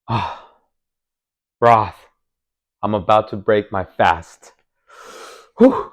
Ah, broth. I'm about to break my fast. Whew.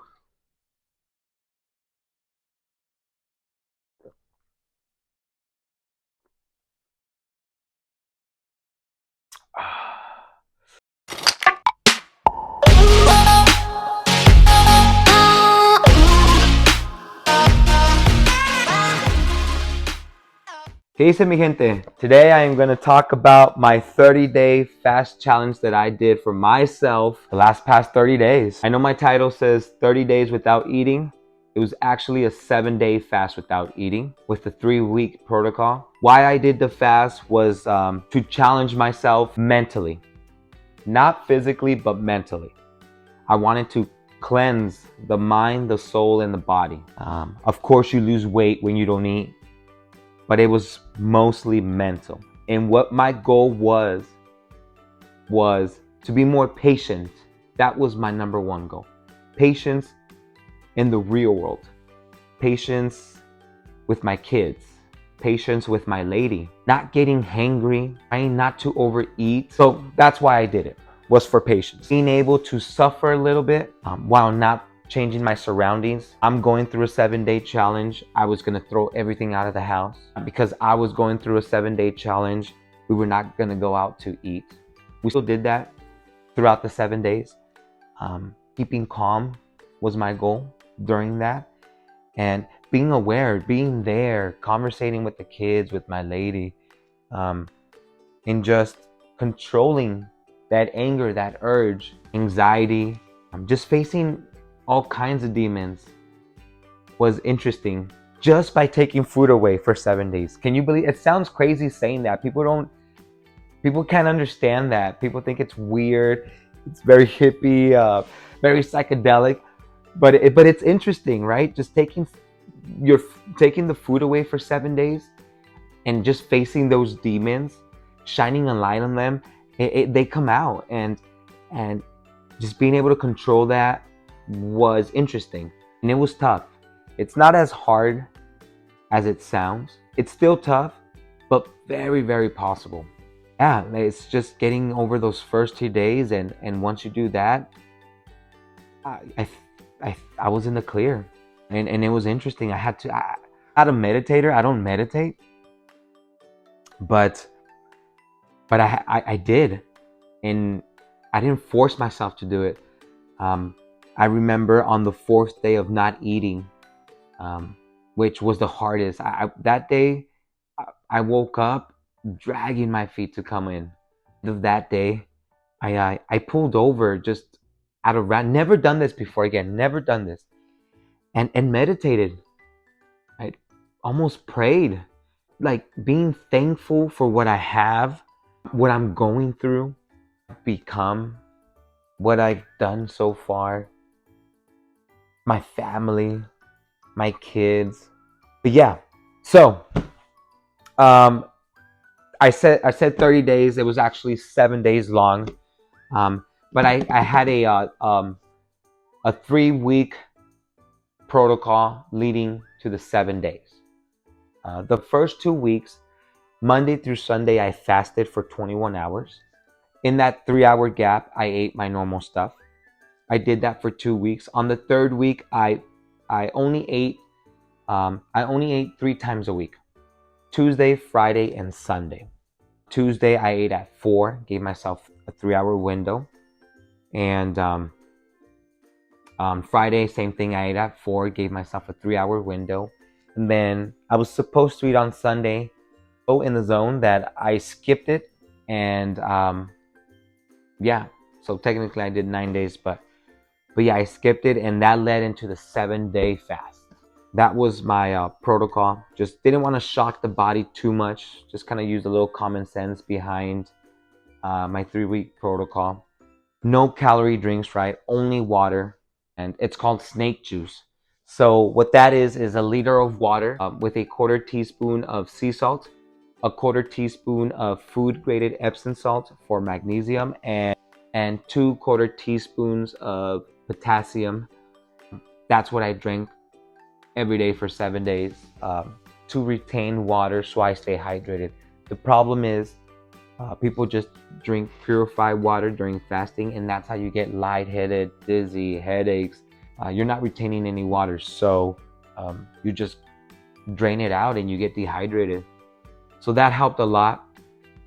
¿Qué dice mi gente? Today I am going to talk about my 30-day fast challenge that I did for myself the last past 30 days. I know my title says 30 days without eating. It was actually a 7-day fast without eating with the 3-week protocol. Why I did the fast was to challenge myself mentally, not physically, but mentally. I wanted to cleanse the mind, the soul, and the body. Of course, you lose weight when you don't eat, but it was mostly mental. And what my goal was to be more patient. That was my number one goal. Patience in the real world. Patience with my kids. Patience with my lady. Not getting hangry, trying not to overeat. So that's why I did it, was for patience. Being able to suffer a little bit while not changing my surroundings. I'm going through a 7-day challenge. I was gonna throw everything out of the house. Because I was going through a 7-day challenge, we were not gonna go out to eat. We still did that throughout the 7 days. Keeping calm was my goal during that. And being aware, being there, conversating with the kids, with my lady, and just controlling that anger, that urge, anxiety, just facing all kinds of demons was interesting just by taking food away for 7 days. Can you believe it? Sounds crazy saying that. People can't understand that. People think it's weird. It's very hippie, very psychedelic, but it's interesting, right? Just taking the food away for 7 days and just facing those demons, shining a light on them, they come out, and just being able to control that was interesting, and it was tough. It's not as hard as it sounds. It's still tough, but very, very possible. Yeah, it's just getting over those first 2 days, and once you do that, I I was in the clear, and it was interesting. Not a meditator. I don't meditate, but I did, and I didn't force myself to do it. Um, I remember on the fourth day of not eating, which was the hardest. That day, I woke up dragging my feet to come in. Of that day, I pulled over just out of never done this before. Again, never done this, and meditated. I almost prayed, like being thankful for what I have, what I'm going through, become, what I've done so far, my family, my kids. But yeah, so um, I said 30 days. It was actually 7 days long. Um, but I had a 3-week protocol leading to the 7 days. The first 2 weeks, Monday through Sunday, I fasted for 21 hours. In that 3-hour gap, I ate my normal stuff. I did that for 2 weeks. On the third week, I only ate I only ate 3 times a week: Tuesday, Friday, and Sunday. Tuesday, I ate at 4, gave myself a 3-hour window, and Friday, same thing. I ate at 4, gave myself a 3-hour window, and then I was supposed to eat on Sunday. So in the zone that I skipped it, and yeah, so technically I did 9 days, but yeah, I skipped it, and that led into the 7-day fast. That was my protocol. Just didn't want to shock the body too much. Just kind of used a little common sense behind my 3-week protocol. No calorie drinks, right? Only water, and it's called snake juice. So what that is a liter of water with a quarter teaspoon of sea salt, a quarter teaspoon of food graded Epsom salt for magnesium, and 2 quarter teaspoons of potassium. That's what I drink every day for 7 days to retain water so I stay hydrated. The problem is People just drink purified water during fasting, and that's how you get lightheaded, dizzy, headaches. You're not retaining any water, so you just drain it out and you get dehydrated. So that helped a lot.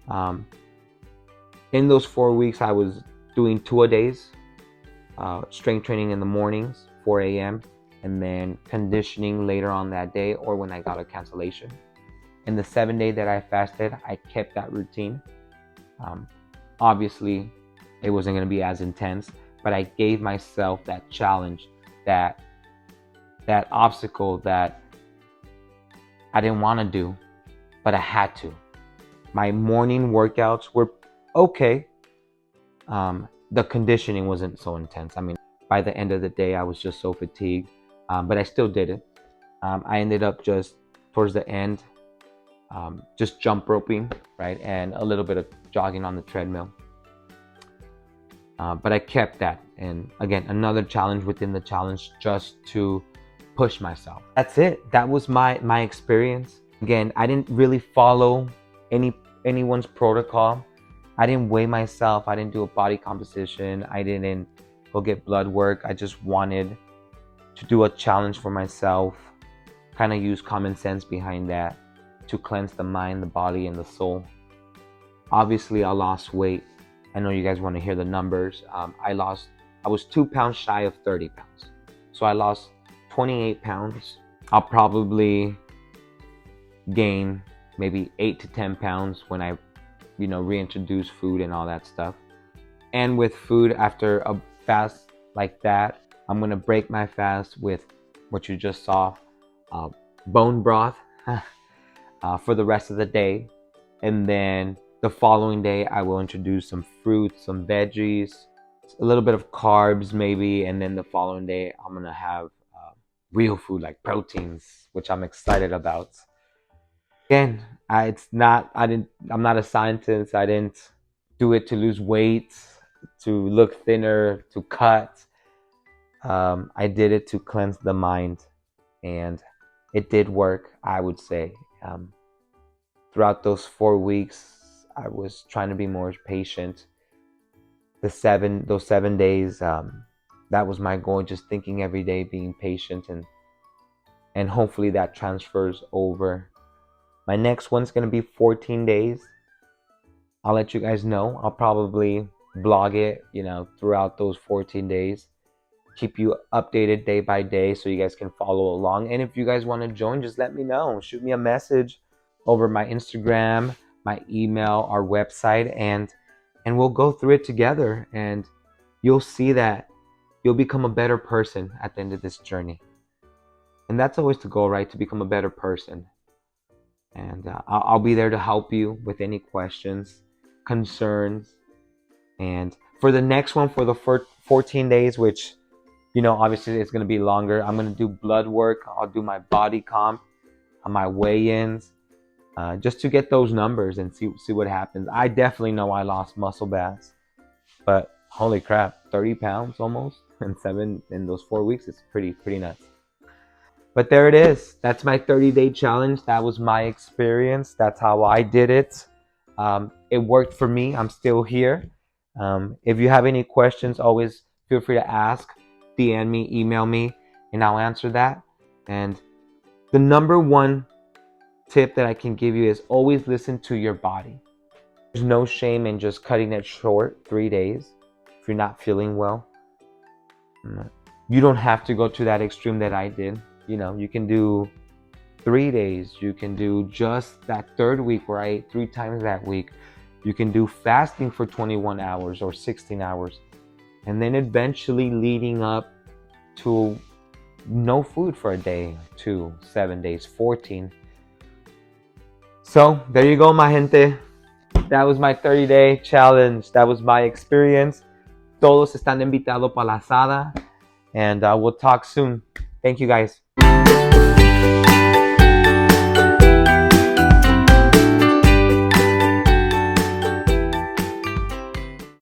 Um, in those 4 weeks, I was doing 2-a-days, strength training in the mornings, 4 a.m., and then conditioning later on that day or when I got a cancellation. In the 7 day that I fasted, I kept that routine. Obviously, it wasn't going to be as intense, but I gave myself that challenge, that obstacle that I didn't want to do, but I had to. My morning workouts were okay. The conditioning wasn't so intense. I mean, by the end of the day, I was just so fatigued, but I still did it. I ended up just towards the end, just jump roping, right, and a little bit of jogging on the treadmill. But I kept that, and again, another challenge within the challenge, just to push myself. That's it. That was my experience. Again, I didn't really follow anyone's protocol. I didn't weigh myself. I didn't do a body composition. I didn't go get blood work. I just wanted to do a challenge for myself, kind of use common sense behind that to cleanse the mind, the body, and the soul. Obviously, I lost weight. I know you guys want to hear the numbers. I was 2 pounds shy of 30 pounds. So I lost 28 pounds. I'll probably gain maybe 8 to 10 pounds when I reintroduce food and all that stuff. And with food, after a fast like that, I'm gonna break my fast with what you just saw, bone broth for the rest of the day. And then the following day, I will introduce some fruits, some veggies, a little bit of carbs maybe. And then the following day, I'm gonna have real food like proteins, which I'm excited about. Again, I'm not a scientist. I didn't do it to lose weight, to look thinner, to cut. I did it to cleanse the mind, and it did work, I would say. Throughout those 4 weeks, I was trying to be more patient. Those 7 days, that was my goal. Just thinking every day, being patient, and hopefully that transfers over. My next one's going to be 14 days. I'll let you guys know. I'll probably blog it, throughout those 14 days. Keep you updated day by day so you guys can follow along. And if you guys want to join, just let me know. Shoot me a message over my Instagram, my email, our website, and we'll go through it together. And you'll see that you'll become a better person at the end of this journey. And that's always the goal, right? To become a better person. And I'll be there to help you with any questions, concerns. And for the next one, for the 14 days, which, obviously it's going to be longer, I'm going to do blood work. I'll do my body comp, my weigh-ins, just to get those numbers and see what happens. I definitely know I lost muscle mass, but holy crap, 30 pounds almost in those 4 weeks. It's pretty nuts. But there it is. That's my 30-day challenge. That was my experience. That's how I did it. It worked for me. I'm still here. If you have any questions, always feel free to ask. DM me, email me, and I'll answer that. And the number one tip that I can give you is always listen to your body. There's no shame in just cutting it short, 3 days, if you're not feeling well. You don't have to go to that extreme that I did. You can do 3 days. You can do just that third week where I ate 3 times that week. You can do fasting for 21 hours or 16 hours. And then eventually leading up to no food for a day, 2, 7 days, 14. So there you go, my gente. That was my 30-day challenge. That was my experience. Todos están invitados para la asada. And we'll talk soon. Thank you, guys.